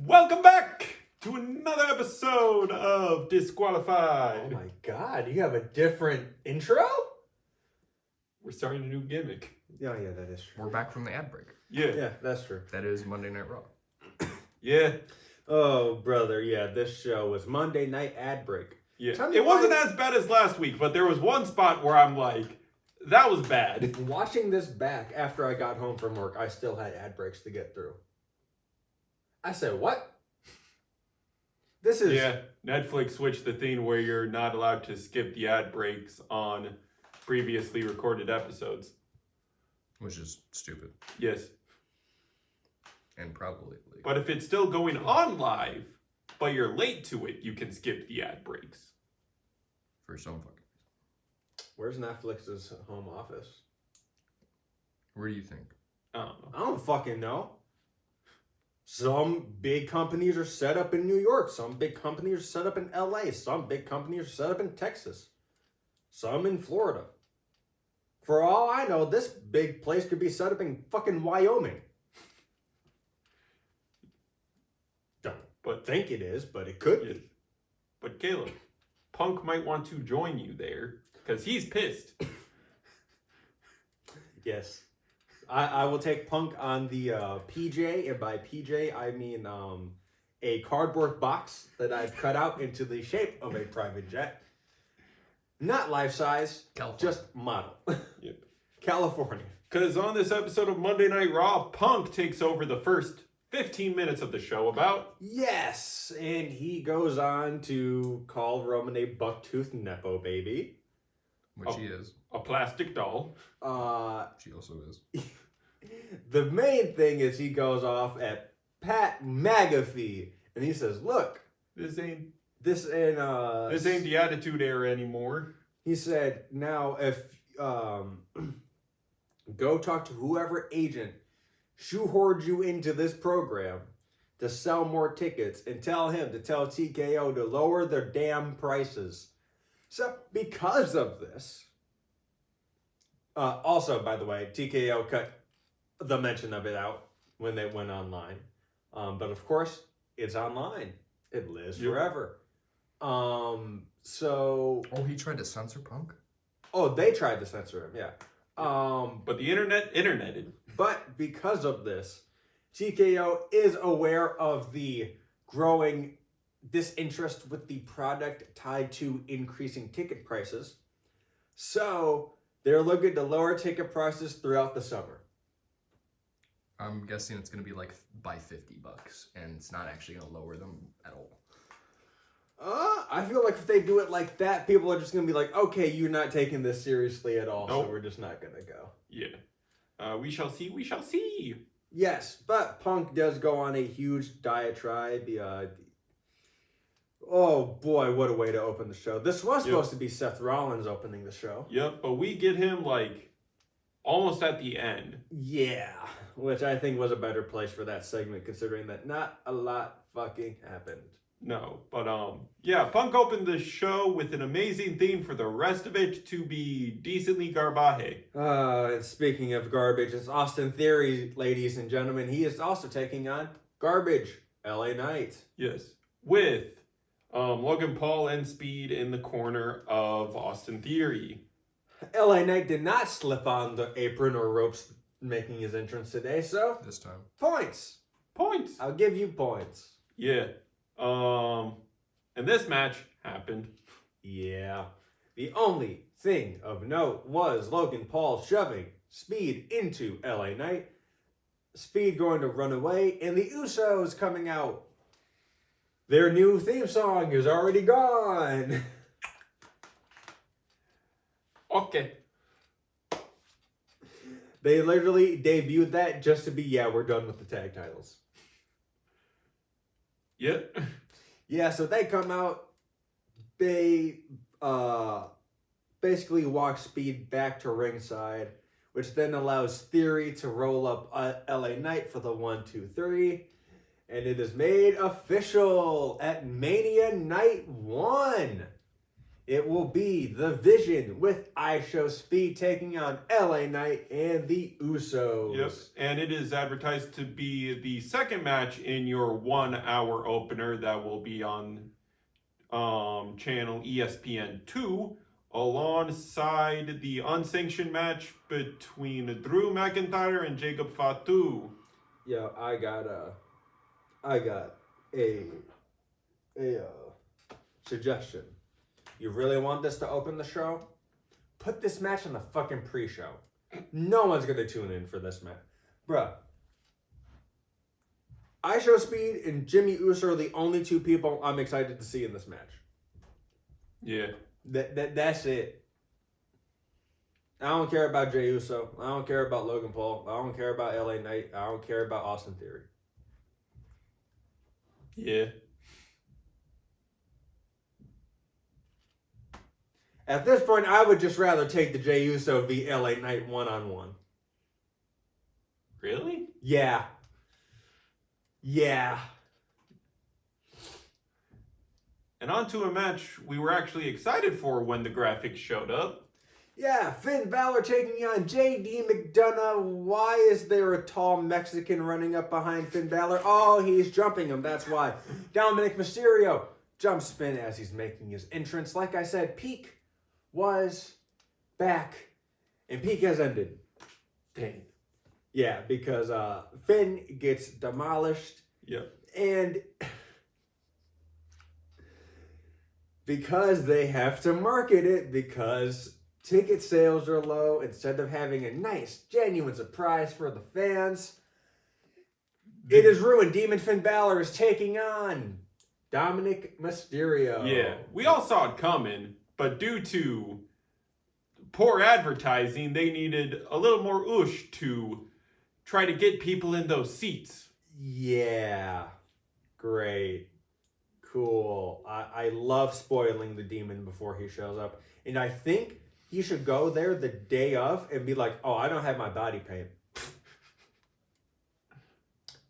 Welcome back to another episode of Disqualified. Oh my god, you have a different intro? We're starting a new gimmick. Yeah, that is true. We're back from the ad break. Yeah. That's true. That is Monday Night Raw. Yeah. Oh, brother, this show was Monday Night Ad Break. Yeah. Tell me It wasn't why- as bad as last week, but there was one spot where I'm like, that was bad. Watching this back after I got home from work, I still had ad breaks to get through. I said, what? This is... Yeah. Netflix switched the thing where you're not allowed to skip the ad breaks on previously recorded episodes. Which is stupid. Yes. And probably illegal. But if it's still going on live, but you're late to it, you can skip the ad breaks. For some fucking Where's Netflix's home office? Where do you think? I don't know. I don't fucking know. Some big companies are set up in New York. Some big companies are set up in LA. Some big companies are set up in Texas. Some in Florida. For all I know, this big place could be set up in fucking Wyoming. Don't think it is, but it could be. But Caleb, Punk might want to join you there because he's pissed. Yes. I will take Punk on the PJ, and by PJ I mean a cardboard box that I've cut out into the shape of a private jet. Not life size, California. just model. Yep. California. Because on this episode of Monday Night Raw, Punk takes over the first 15 minutes of the show about... Yes, and he goes on to call Roman a bucktooth nepo baby. Which he is. a plastic doll. She also is. The main thing is he goes off at Pat McAfee, and he says, look, This ain't this the Attitude Era anymore. he said, now if go talk to whoever agent shoehorned you into this program to sell more tickets and tell him to tell TKO to lower their damn prices. So because of this, also, by the way, TKO cut the mention of it out when they went online. But of course, it's online. It lives Yep. forever. So... Oh, he tried to censor Punk? Oh, they tried to censor him, yeah. But the interneted. But because of this, TKO is aware of the growing disinterest with the product tied to increasing ticket prices. So they're looking to lower ticket prices throughout the summer. I'm guessing it's going to be like by $50, and it's not actually going to lower them at all. I feel like if they do it like that, people are just going to be like, okay, you're not taking this seriously at all, Nope. so we're just not going to go. Yeah. We shall see, we shall see. Yes, but Punk does go on a huge diatribe. Oh boy, what a way to open the show. This was supposed to be Seth Rollins opening the show. Yep, but we get him like almost at the end. Yeah, which I think was a better place for that segment considering that not a lot fucking happened. No, but yeah, Punk opened the show with an amazing theme for the rest of it to be decently garbage. And speaking of garbage, it's Austin Theory, ladies and gentlemen. He is also taking on Garbage, LA Knight. Yes, with Logan Paul and Speed in the corner of Austin Theory. LA Knight did not slip on the apron or ropes making his entrance today, so This time. points. Points. I'll give you points. Yeah. And this match happened. Yeah. The only thing of note was Logan Paul shoving Speed into LA Knight. Speed going to run away, and the Usos coming out. Their new theme song is already gone. Okay. They literally debuted that just to be, yeah, we're done with the tag titles. Yeah. Yeah, so they come out. They basically walk Speed back to ringside, which then allows Theory to roll up LA Knight for the 1, 2, 3. And it is made official at Mania Night 1. It will be The Vision with IShowSpeed taking on LA Knight and the Usos. Yep, and it is advertised to be the second match in your 1 hour opener that will be on channel ESPN2 alongside the unsanctioned match between Drew McIntyre and Jacob Fatu. Yeah, I got a suggestion. You really want this to open the show? Put this match on the fucking pre-show. No one's gonna tune in for this match. Bruh. IShowSpeed and Jimmy Uso are the only two people I'm excited to see in this match. Yeah. That's it. I don't care about Jey Uso. I don't care about Logan Paul. I don't care about LA Knight. I don't care about Austin Theory. Yeah. At this point, I would just rather take the Jey Uso v LA Knight one-on-one. Really? Yeah. Yeah. And on to a match we were actually excited for when the graphics showed up. Yeah, Finn Balor taking on JD McDonough. Why is there a tall Mexican running up behind Finn Balor? Oh, he's jumping him, that's why. Dominic Mysterio jumps Finn as he's making his entrance. Like I said, Peak was back, and Peak has ended. Dang. Yeah, because Finn gets demolished, Yep. and because they have to market it, because ticket sales are low, instead of having a nice, genuine surprise for the fans, it is ruined. Demon Finn Balor is taking on Dominic Mysterio. Yeah, we all saw it coming, but due to poor advertising, they needed a little more oosh to try to get people in those seats. Yeah. Great. Cool. I love spoiling the demon before he shows up. And I think he should go there the day of and be like, oh, I don't have my body paint.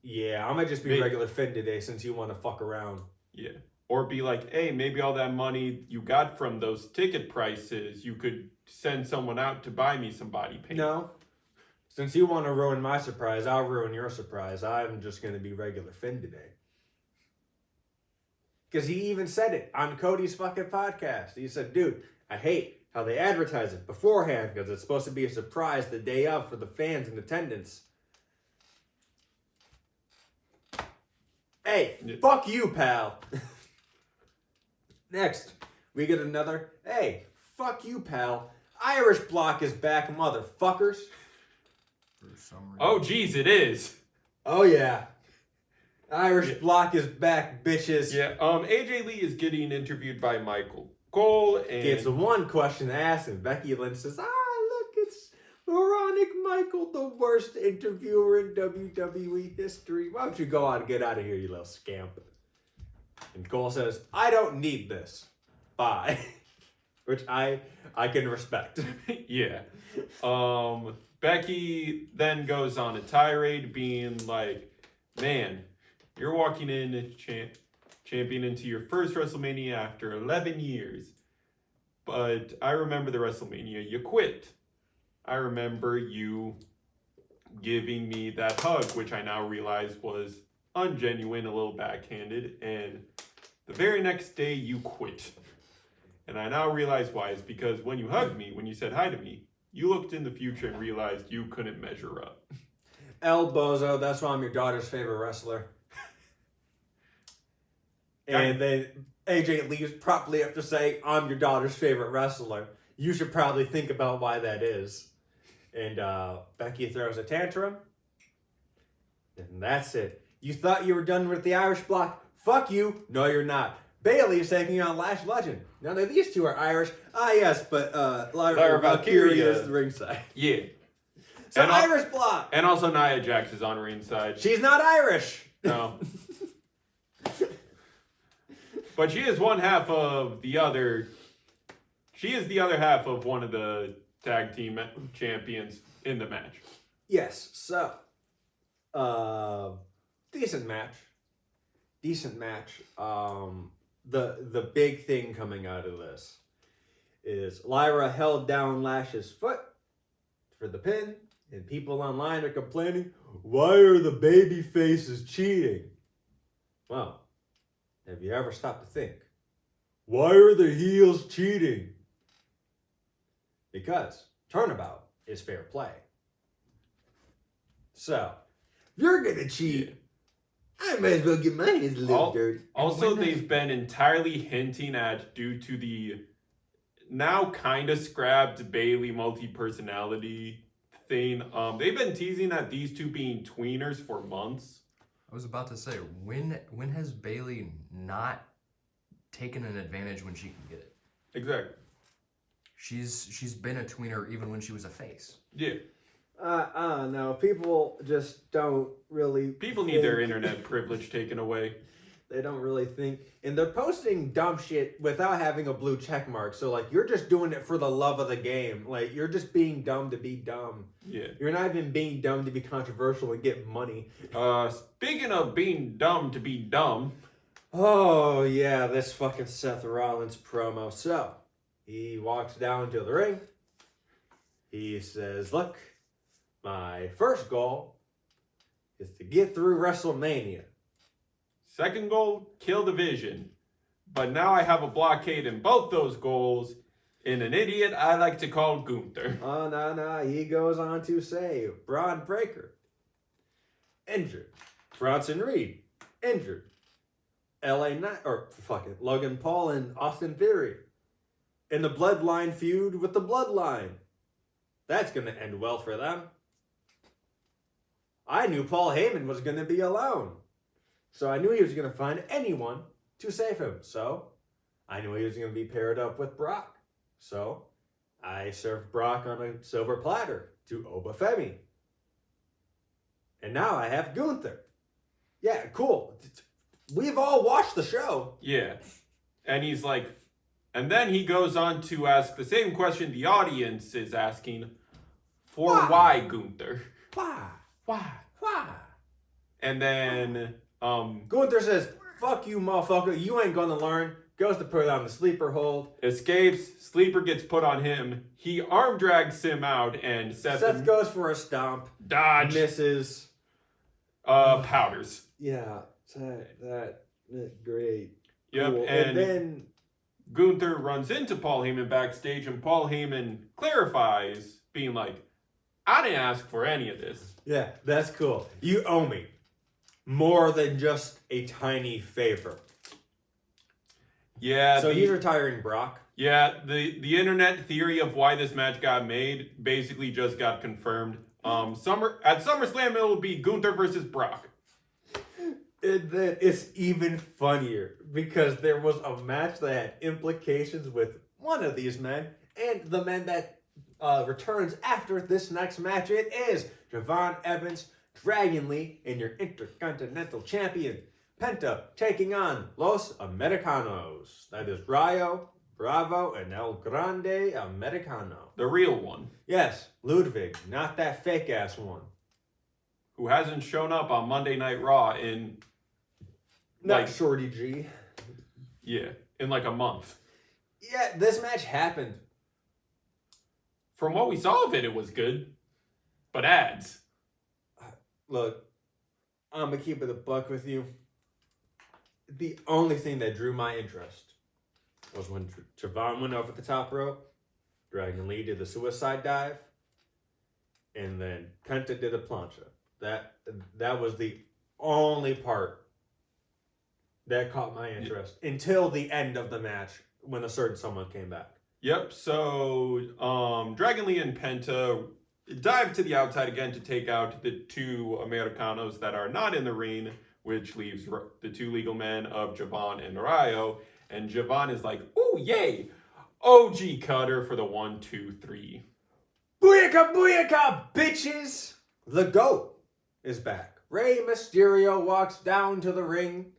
Yeah, I might just be Maybe. regular Finn today since you want to fuck around. Yeah. Or be like, hey, maybe all that money you got from those ticket prices, you could send someone out to buy me some body paint. No. Since you want to ruin my surprise, I'll ruin your surprise. I'm just going to be regular Finn today. Because he even said it on Cody's fucking podcast. He said, dude, I hate how they advertise it beforehand because it's supposed to be a surprise the day of for the fans in attendance. Hey, Yeah. fuck you, pal. Next, we get another, hey, fuck you, pal. Irish Block is back, motherfuckers. For some reason. Oh, geez, it is. Oh, yeah. Irish Block is back, bitches. Yeah, AJ Lee is getting interviewed by Michael Cole, and Gets one question asked, and Becky Lynch says, look, it's Veronica Michael, the worst interviewer in WWE history. Why don't you go out and get out of here, you little scamp? And Cole says, I don't need this. Bye. Which I can respect. yeah. Becky then goes on a tirade being like, man, you're walking in champion into your first WrestleMania after 11 years. But I remember the WrestleMania you quit. I remember you giving me that hug, which I now realize was ungenuine, a little backhanded. And the very next day you quit. And I now realize why. It's because when you hugged me, when you said hi to me, you looked in the future and realized you couldn't measure up. El Bozo, that's why I'm your daughter's favorite wrestler. And then AJ leaves promptly after saying, I'm your daughter's favorite wrestler. You should probably think about why that is. And Becky throws a tantrum. And that's it. You thought you were done with the Irish Block? Fuck you. No, you're not. Bailey is taking on Lash Legend. Now that these two are Irish, yes, but Lyra Valkyria is the ringside. Yeah. So And Irish Block. And also Nia Jax is on ringside. She's not Irish. No. But she is one half of the other. She is the other half of one of the tag team champions in the match. Yes, so decent match. The big thing coming out of this is Lyra held down Lash's foot for the pin, and people online are complaining, why are the baby faces cheating? Well, have you ever stopped to think, why are the heels cheating? Because turnabout is fair play. So, if you're gonna cheat, I might as well get my hands a little dirty. Also, they've been entirely hinting at, due to the now kind of scrapped Bailey multi-personality thing, they've been teasing at these two being tweeners for months. I was about to say, when has Bailey not taken an advantage when she can get it? Exactly. She's been a tweener even when she was a face. Yeah. No, people just don't really. People need their internet privilege taken away. They don't really think, and they're posting dumb shit without having a blue check mark. So like, you're just doing it for the love of the game. Like, you're just being dumb to be dumb. Yeah. You're not even being dumb to be controversial and get money. Speaking of being dumb to be dumb. Oh yeah, this fucking Seth Rollins promo. So he walks down to the ring. He says, "Look, my first goal is to get through WrestleMania. Second goal, kill division. But now I have a blockade in both those goals in an idiot I like to call Gunther." Oh, no. He goes on to say, Braun Breaker, injured. Bronson Reed, injured. Logan Paul and Austin Theory in the Bloodline feud with the Bloodline. That's going to end well for them. I knew Paul Heyman was going to be alone. So I knew he was going to find anyone to save him. So I knew he was going to be paired up with Brock. So I served Brock on a silver platter to Obafemi. And now I have Gunther. Yeah, cool. We've all watched the show. Yeah. And he's like, and then he goes on to ask the same question the audience is asking, for why Gunther? Why? And then Gunther says, fuck you, motherfucker. You ain't gonna learn. Goes to put on the sleeper hold. Escapes. Sleeper gets put on him. He arm drags him out, and Seth goes for a stomp. Dodge. Misses. Powders. Yeah. That great. Yep. Cool. And then Gunther runs into Paul Heyman backstage, and Paul Heyman clarifies, being like, I didn't ask for any of this. Yeah, that's cool. You owe me more than just a tiny favor. Yeah. So he's retiring Brock. Yeah, the internet theory of why this match got made basically just got confirmed. At SummerSlam it will be Gunther versus Brock. It's even funnier because there was a match that had implications with one of these men, and the man that returns after this next match, it is Javon Evans, Dragon Lee, and your Intercontinental Champion, Penta, taking on Los Americanos. That is Rayo, Bravo, and El Grande Americano. The real one. Yes, Ludwig, not that fake-ass one. Who hasn't shown up on Monday Night Raw in... Not Shorty G. Yeah, in like a month. Yeah, this match happened. From what we saw of it, it was good. But ads. Look, I'm going to keep it a buck with you. The only thing that drew my interest was when Javon went over the top rope, Dragon Lee did the suicide dive, and then Penta did a plancha. That was the only part that caught my interest until the end of the match when a certain someone came back. Yep, so Dragon Lee and Penta dive to the outside again to take out the two Americanos that are not in the ring, which leaves the two legal men of Javon and Rayo. And Javon is like, ooh, yay! OG cutter for the 1, 2, 3. Booyaka, booyaka, bitches! The GOAT is back. Rey Mysterio walks down to the ring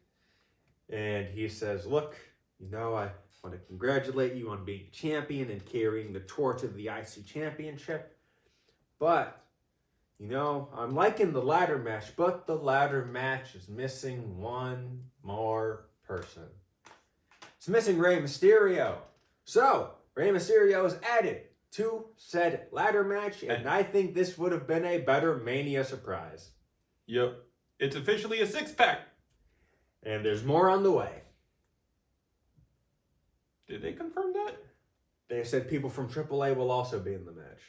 and he says, look, I want to congratulate you on being champion and carrying the torch of the IC Championship. But, I'm liking the ladder match, but the ladder match is missing one more person. It's missing Rey Mysterio. So, Rey Mysterio is added to said ladder match, and I think this would have been a better Mania surprise. Yep. It's officially a 6-pack. And there's more on the way. Did they confirm that? They said people from AAA will also be in the match.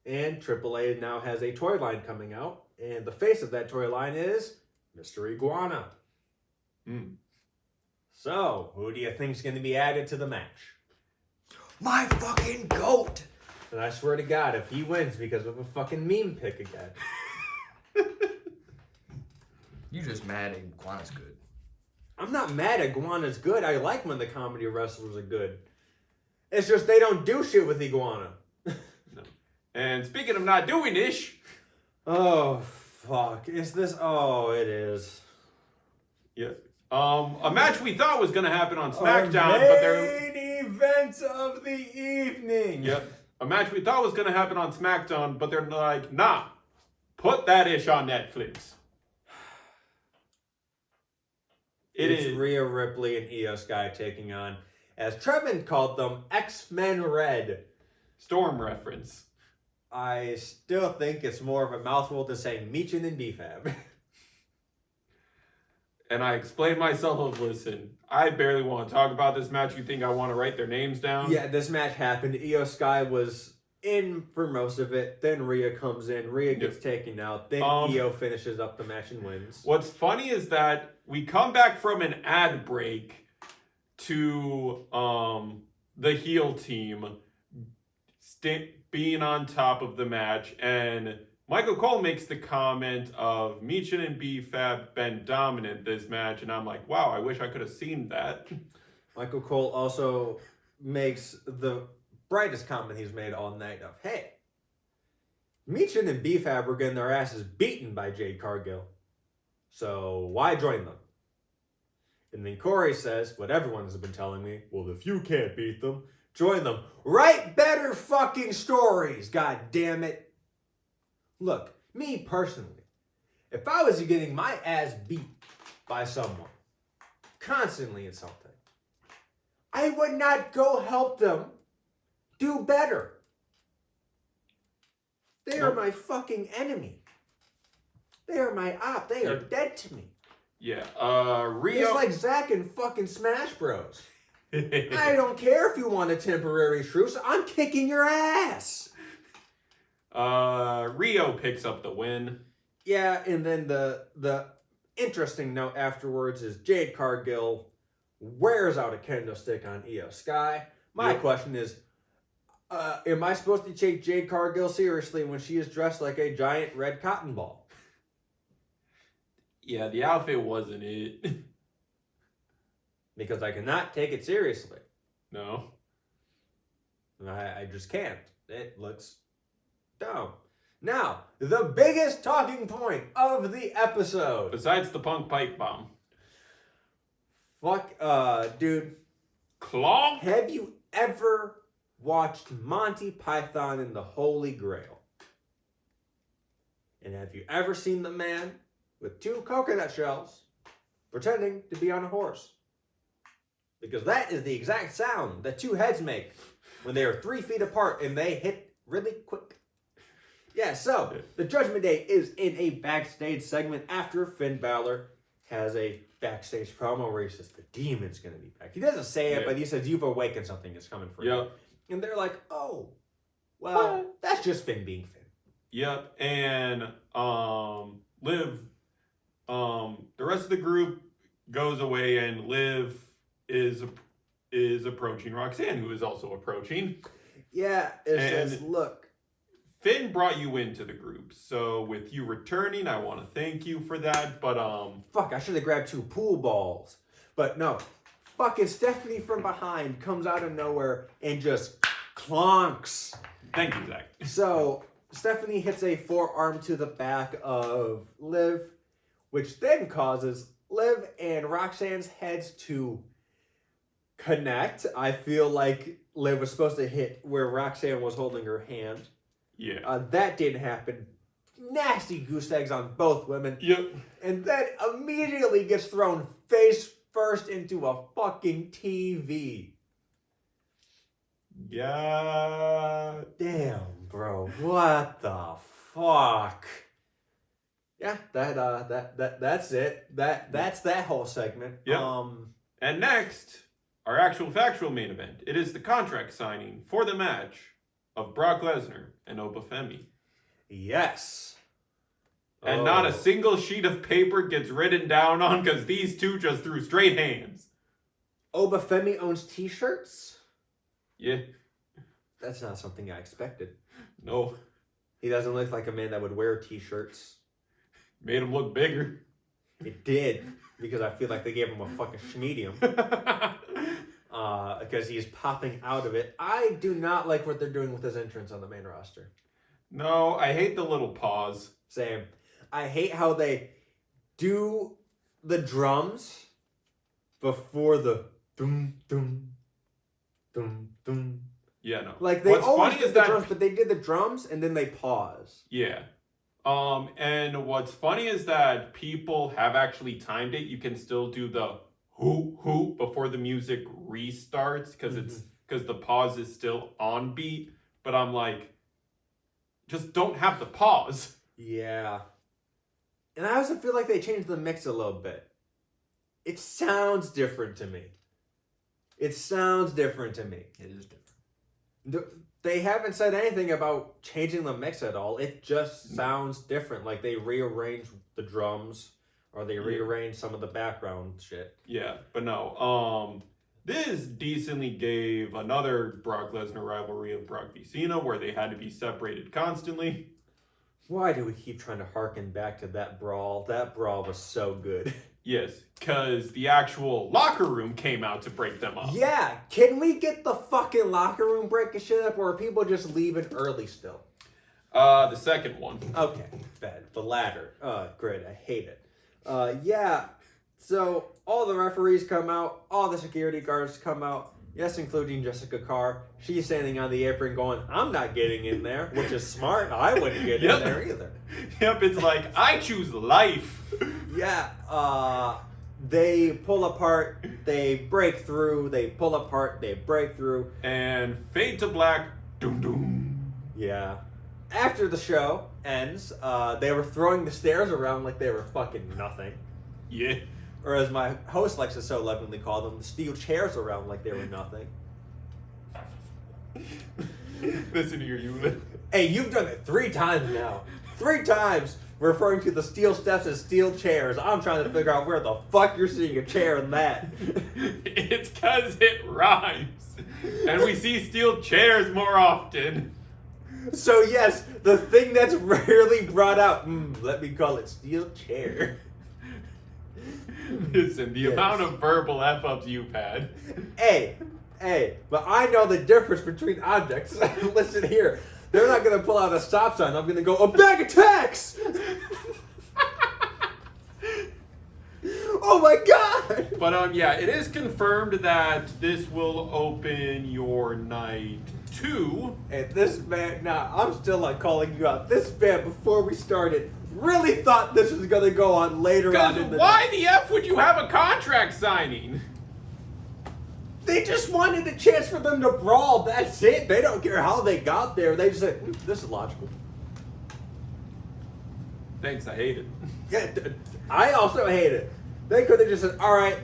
And AAA now has a toy line coming out, and the face of that toy line is Mr. Iguana. So, who do you think's going to be added to the match? My fucking goat! And I swear to God, if he wins because of a fucking meme pick again. You just mad Iguana's good. I'm not mad at Iguana's good. I like when the comedy wrestlers are good. It's just they don't do shit with Iguana. No. And speaking of not doing ish. Oh, fuck. Is this... Oh, it is. Yeah. A match we thought was going to happen on SmackDown, but they're... main event of the evening. Yep. A match we thought was going to happen on SmackDown, but they're like, nah, put that ish on Netflix. It's Rhea Ripley and Io Sky taking on, as Trevin called them, X-Men Red. Storm reference. I still think it's more of a mouthful to say Meechin and B-Fab. And I explained myself, listen, I barely want to talk about this match. You think I want to write their names down? Yeah, this match happened. Io Sky was in for most of it. Then Rhea comes in. Rhea gets taken out. Then Io finishes up the match and wins. What's funny is that we come back from an ad break to the heel team being on top of the match, and Michael Cole makes the comment of Meechin and B-Fab been dominant this match, and I'm like, wow, I wish I could have seen that. Michael Cole also makes the brightest comment he's made all night of, hey, Meechin and B-Fab were getting their asses beaten by Jade Cargill, so why join them? And then Corey says, what everyone has been telling me, well, if you can't beat them, join them. Write better fucking stories, god damn it. Look, me personally, if I was getting my ass beat by someone constantly in something, I would not go help them do better. They are my fucking enemy. They are my op. They are dead to me. Yeah, Rio... It's like Zack and fucking Smash Bros. I don't care if you want a temporary truce. I'm kicking your ass. Rio picks up the win. Yeah, and then the interesting note afterwards is Jade Cargill wears out a kendo stick on Io Sky. My question is, am I supposed to take Jade Cargill seriously when she is dressed like a giant red cotton ball? Yeah, the outfit wasn't it. Because I cannot take it seriously. No. I just can't. It looks dumb. Now, the biggest talking point of the episode. Besides the Punk pipe bomb. Fuck, dude. Clonk? Have you ever watched Monty Python and the Holy Grail? And have you ever seen the man with 2 coconut shells pretending to be on a horse? Because that is the exact sound that 2 heads make when they are 3 feet apart and they hit really quick. Yeah, so the Judgment Day is in a backstage segment after Finn Balor has a backstage promo where he says the demon's going to be back. He doesn't say it, but he says you've awakened something that's coming for you. And they're like, oh, well, that's just Finn being Finn. Yep, and Liv, the rest of the group goes away, and Liv is approaching Roxanne, who is also approaching. Yeah, it says, look. Finn brought you into the group, so with you returning, I want to thank you for that, but Fuck, I should have grabbed 2 pool balls. But no, fucking Stephanie from behind comes out of nowhere and just clonks. Thank you, Zach. So, Stephanie hits a forearm to the back of Liv, which then causes Liv and Roxanne's heads to connect. I feel like Liv was supposed to hit where Roxanne was holding her hand. Yeah. That didn't happen. Nasty goose eggs on both women. Yep. And then immediately gets thrown face first into a fucking TV. Yeah. Damn, bro. What the fuck? Yeah, that's it. That's that whole segment. Yep. And next, our actual factual main event. It is the contract signing for the match of Brock Lesnar and Obafemi. Yes. And not a single sheet of paper gets written down on because these two just threw straight hands. Obafemi owns t-shirts? Yeah. That's not something I expected. No. He doesn't look like a man that would wear t-shirts. Made him look bigger. It did, because I feel like they gave him a fucking schmedium. Because he's popping out of it. I do not like what they're doing with his entrance on the main roster. No, I hate the little pause. Same. I hate how they do the drums before the dum dum dum dum. Yeah, no. Like they What's always funny did is the that drums, but they did the drums and then they pause. yeah. And what's funny is that people have actually timed it. You can still do the who before the music restarts because the pause is still on beat. But I'm like, just don't have the pause. Yeah. And I also feel like they changed the mix a little bit. It sounds different to me. It sounds different to me. It is different. They haven't said anything about changing the mix at all. It just sounds different. Like they rearrange the drums or they rearrange some of the background shit. Yeah, but no. This decently gave another Brock Lesnar rivalry of Brock v. Cena where they had to be separated constantly. Why do we keep trying to harken back to that brawl? That brawl was so good. Yes, because the actual locker room came out to break them up. Yeah, can we get the fucking locker room breaking shit up, or are people just leaving early still? The second one. Okay, bad. The latter. Great, I hate it. Yeah, so all the referees come out, all the security guards come out, yes, including Jessica Carr. She's standing on the apron going, I'm not getting in there, which is smart. I wouldn't get in there either. Yep, it's like, I choose life. Yeah, they pull apart, they break through, they pull apart, they break through. And fade to black. Doom doom. Yeah. After the show ends, they were throwing the stairs around like they were fucking nothing. Yeah. Or as my host likes to so lovingly call them, the steel chairs around like they were nothing. Listen here, you. Hey, you've done it 3 times now. 3 times referring to the steel steps as steel chairs. I'm trying to figure out where the fuck you're seeing a chair in that. It's because it rhymes. And we see steel chairs more often. So yes, the thing that's rarely brought out, let me call it steel chair. Listen, the amount of verbal F-ups you've had. Hey, but I know the difference between objects. Listen here, they're not going to pull out a stop sign. I'm going to go, a bag of tacks! Oh my god! But yeah, it is confirmed that this will open your night 2. And this man, I'm still like calling you out. This man, before we started, really thought this was going to go on later on in the why night. the F would you have a contract signing? They just wanted a chance for them to brawl. That's it. They don't care how they got there. They just said, this is logical. Thanks, I hate it. Yeah, I also hate it. They could have just said, all right,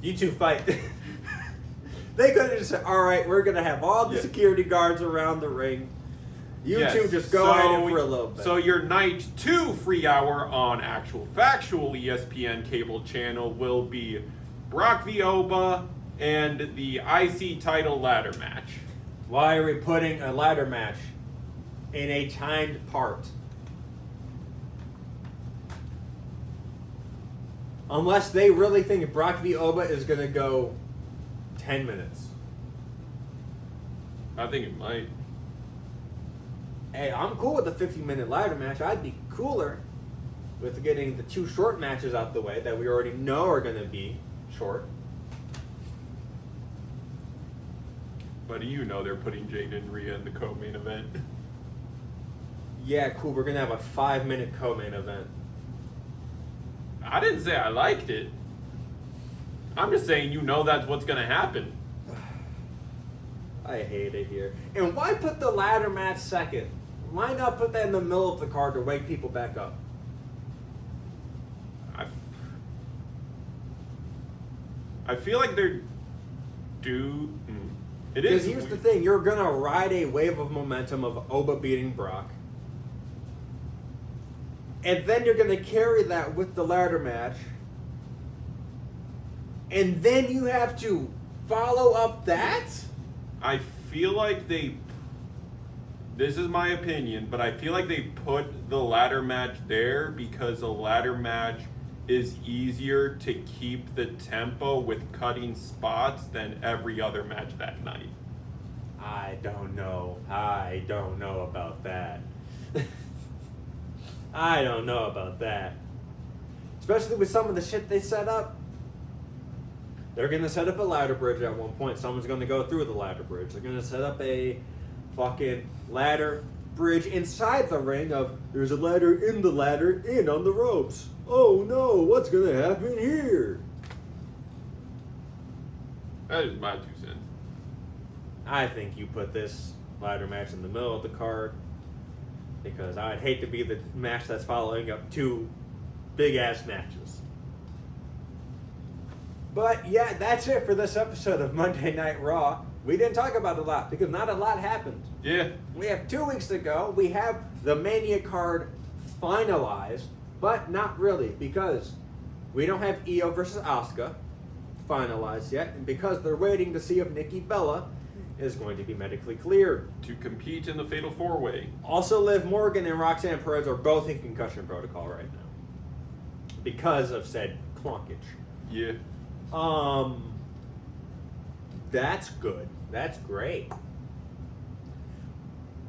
you two fight. They could have just said, all right, we're going to have all the security guards around the ring. You two just go at it for a little bit. So your night 2 free hour on actual factual ESPN cable channel will be Brock v. Oba and the IC title ladder match. Why are we putting a ladder match in a timed part? Unless they really think Brock v. Oba is going to go 10 minutes. I think it might. Hey, I'm cool with the 50-minute ladder match. I'd be cooler with getting the 2 short matches out the way that we already know are going to be short. But you know they're putting Jade and Rhea in the co-main event. Yeah, cool. We're going to have a 5-minute co-main event. I didn't say I liked it. I'm just saying you know that's what's going to happen. I hate it here. And why put the ladder match second? Why not put that in the middle of the card to wake people back up? I feel like they're due. It Because is. here's the thing, you're gonna ride a wave of momentum of Oba beating Brock. And then you're gonna carry that with the ladder match. And then you have to follow up that? I feel like they. This is my opinion, but I feel like they put the ladder match there because the ladder match is easier to keep the tempo with cutting spots than every other match that night. I don't know. I don't know about that. I don't know about that. Especially with some of the shit they set up. They're going to set up a ladder bridge at one point. Someone's going to go through the ladder bridge. They're going to set up a fucking ladder bridge inside the ring of there's a ladder in the ladder and on the ropes. Oh no, what's going to happen here? That is my 2 cents. I think you put this ladder match in the middle of the card because I'd hate to be the match that's following up 2 big ass matches. But yeah, that's it for this episode of Monday Night Raw. We didn't talk about a lot because not a lot happened. Yeah. We have 2 weeks to go. We have the Mania card finalized, but not really because we don't have Io versus Asuka finalized yet, and because they're waiting to see if Nikki Bella is going to be medically cleared. To compete in the Fatal 4-Way. Also, Liv Morgan and Roxanne Perez are both in concussion protocol right now because of said clunkage. Yeah. That's good. That's great.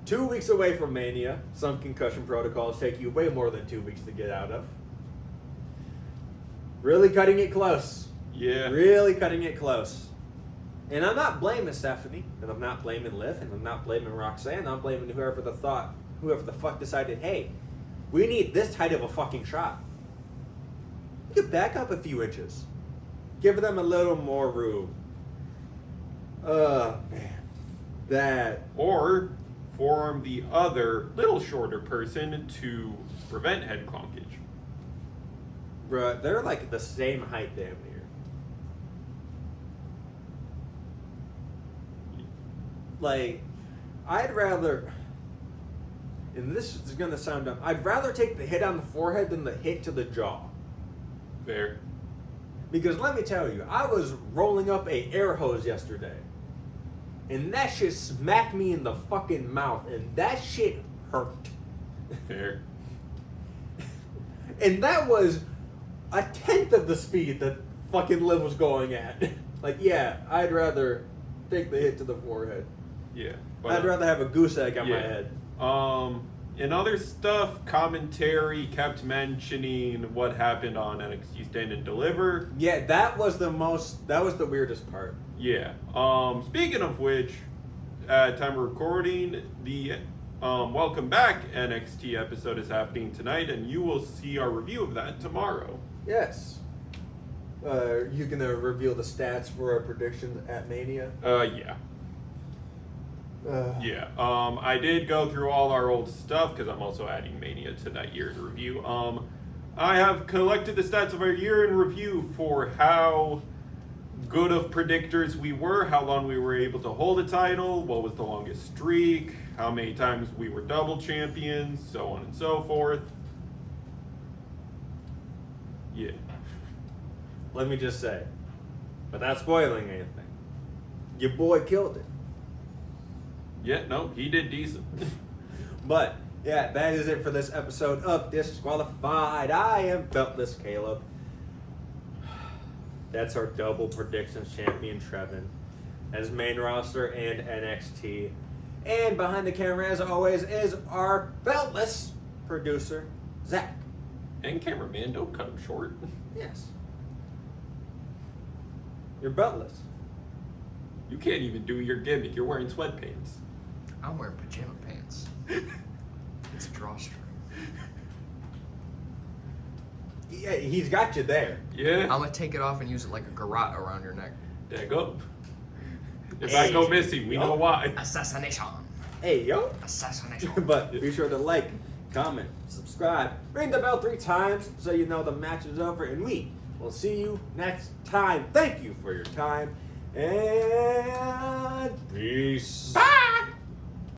2 weeks away from Mania. Some concussion protocols take you way more than 2 weeks to get out of. Really cutting it close. Yeah. Really cutting it close. And I'm not blaming Stephanie, and I'm not blaming Liv, and I'm not blaming Roxanne. I'm blaming whoever the fuck decided, hey, we need this tight of a fucking shot. You could back up a few inches. Give them a little more room. Man. That. Or form the other little shorter person to prevent head clonkage. Bruh, they're like the same height damn near. Like, I'd rather, and this is gonna sound dumb, I'd rather take the hit on the forehead than the hit to the jaw. Fair. Because let me tell you, I was rolling up a air hose yesterday. And that shit smacked me in the fucking mouth. And that shit hurt. Fair. And that was a tenth of the speed that fucking Liv was going at. Like, yeah, I'd rather take the hit to the forehead. Yeah. I'd rather have a goose egg on my head. In other stuff, commentary kept mentioning what happened on NXT Stand and Deliver. Yeah, that was the weirdest part. Yeah. Speaking of which, at time of recording, the Welcome Back NXT episode is happening tonight, and you will see our review of that tomorrow. Yes. You gonna reveal the stats for our predictions at Mania? Yeah. Yeah. I did go through all our old stuff because I'm also adding Mania to that year in review. I have collected the stats of our year in review for how good of predictors we were, how long we were able to hold a title, what was the longest streak, how many times we were double champions, so on and so forth. Yeah. Let me just say, without spoiling anything, your boy killed it. Yeah, no, he did decent. But, yeah, that is it for this episode of Disqualified. I am Beltless Caleb. That's our double predictions champion, Trevin, as main roster and NXT. And behind the camera, as always, is our Beltless producer, Zach. And cameraman, don't cut him short. Yes. You're Beltless. You can't even do your gimmick. You're wearing sweatpants. I'm wearing pajama pants. It's a drawstring. Yeah, he's got you there. Yeah. I'm gonna take it off and use it like a garrote around your neck. There you go. If I go missing, we know why. Assassination. Hey, yo. Assassination. But be sure to like, comment, subscribe, ring the bell 3 times so you know the match is over, and we will see you next time. Thank you for your time, and peace. Bye.